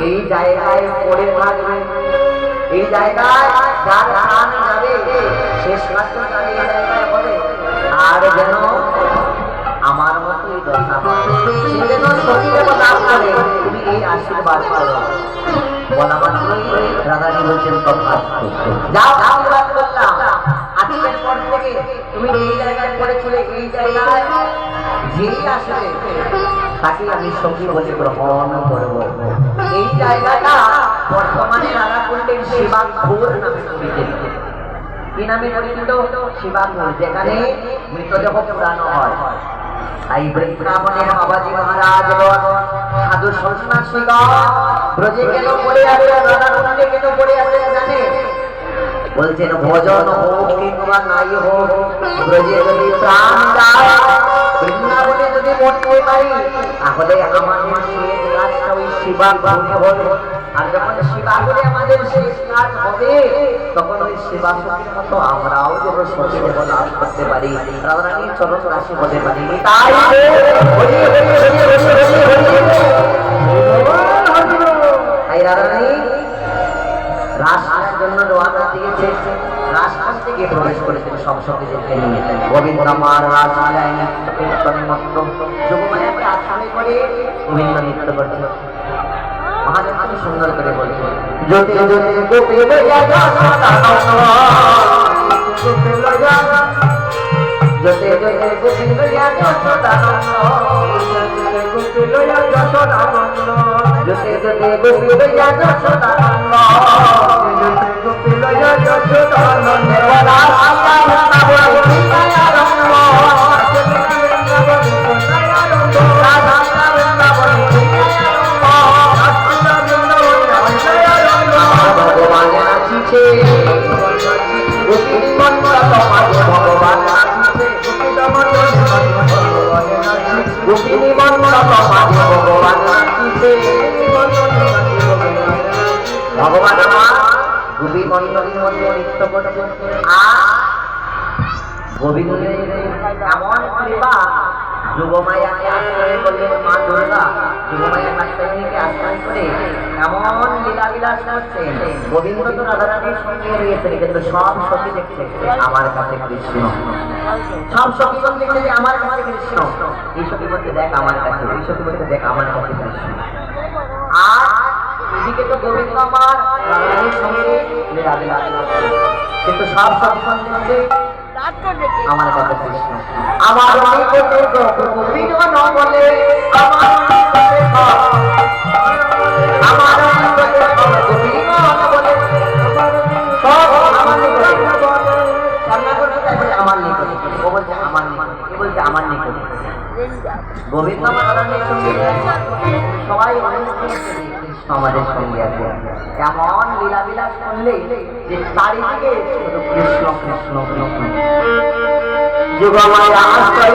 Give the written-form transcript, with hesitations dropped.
এই জায়গায় পড়ে থাকবে, এই জায়গায় যার প্রাণ যাবে শেষ মাত্র তার এই জায়গায় বলে আর যেন আমার মতোই দশা হয়, সে যেন সত্যি লাভ করে, তুমি এই আশীর্বাদ করো। বলা মাত্রই রাধারানী বলছেন কথা যাও আশীর্বাদ করলাম, আজকের পর থেকে তুমি এই জায়গায় পড়েছিলে, এই জায়গায় যেই আসবে তাকে আমি সখী বলে গ্রহণ করব। এই জায়গাটা বর্তমানে রাধা কুণ্ডের শিবাঘোর নামে পরিচিত। কি নামে পরিচিত? শিবাঘোর, যেখানে মৃতদেহ পুরানো হয়। তাই বৃন্দাবনের বাবাজি মহারাজ সাধু সন্ন্যাসীগণ ব্রজে কেন পড়ে আছে, রাধা কুণ্ডে কেন পড়ে আছে জানে? বলছেন ভজন হোক কিংবা নাই হোক, ব্রজে যদি প্রাণ যায়, বৃন্দাবনে যদি মরতে পারি, তাহলে আমাদের শেষ কাজটা ওই শিবাঘোরে হবে। আর যখন শিবাঘোরে আমাদের শেষ কাজ হবে, তখন ওই শিবাঘোরের মতো আমরাও যেন সখী দেব লাভ করতে পারি, রাধারানীর চরণ রাশি হতে পারি। তাই রাধারানী রাস্তার জন্য রওনা দিয়েছে, রাস্তার থেকে প্রবেশ করেছেন সব সখীদেরকে নিয়ে। গোবিন্দ আমার রাজলীলায় নৃত্য কীর্তনে মত্ত, যোগমায়াকে আশ্রয় করে গোবিন্দ নৃত্য করছে। মহাদেব খুব সুন্দর করে বলছে জ্যোতি জ্যোতি গোপী লইয়া জ্যোতি জ্যোতি গোপী লইয়া যশোদানন্দ, গোপী লইয়া যশোদানন্দ, জ্যোতি জ্যোতি গোপী লইয়া যশোদানন্দ, গোপী লইয়া যশোদানন্দ, ভগবান আমার গোপী মন্ডলীর মধ্যে নৃত্য করছে। আর গোবিন্দের এমন কৃপা, যোগমায়াকে আশ্রয় করলেন মা দুর্গা, যোগমায়া কাত্যায়নীকে আশ্রয় করে এমন লীলাবিলাস করছেন। গোবিন্দ তো রাধারানীর সঙ্গে রয়েছেন, কিন্তু সব সখী দেখছে আমার কাছে কৃষ্ণ, সব সখীগণ দেখছে যে আমার কাছে কৃষ্ণ, এই সখী বলতে দেখ আমার কাছে, এই সখী বলতে দেখ আমার কাছে কৃষ্ণ। আর এদিকে তো গোবিন্দ আমার রাধারানীর সঙ্গে লীলাবিলাস করছে, কিন্তু সব সখীগণ দেখছে আমার কাছে কৃষ্ণ। আমার নিকটে গোবিন্দ বলে, আমার নিকটে আমার নিকটে গোবিন্দ বলে, সব আমার নিকটে সামনা করতে বলে আমার নিকটে, ও বলছে আমার নিকটে, কে বলছে আমার নিকটে। গোবিন্দ রাধারানীর সঙ্গে সবাই অনুষ্ঠান কৃষ্ণ আমাদের সঙ্গে আছে, এমন লীলাবিলাস করলে যে চারিদিকে কৃষ্ণ কৃষ্ণ কৃষ্ণ। যোগমায়া আশ্রয়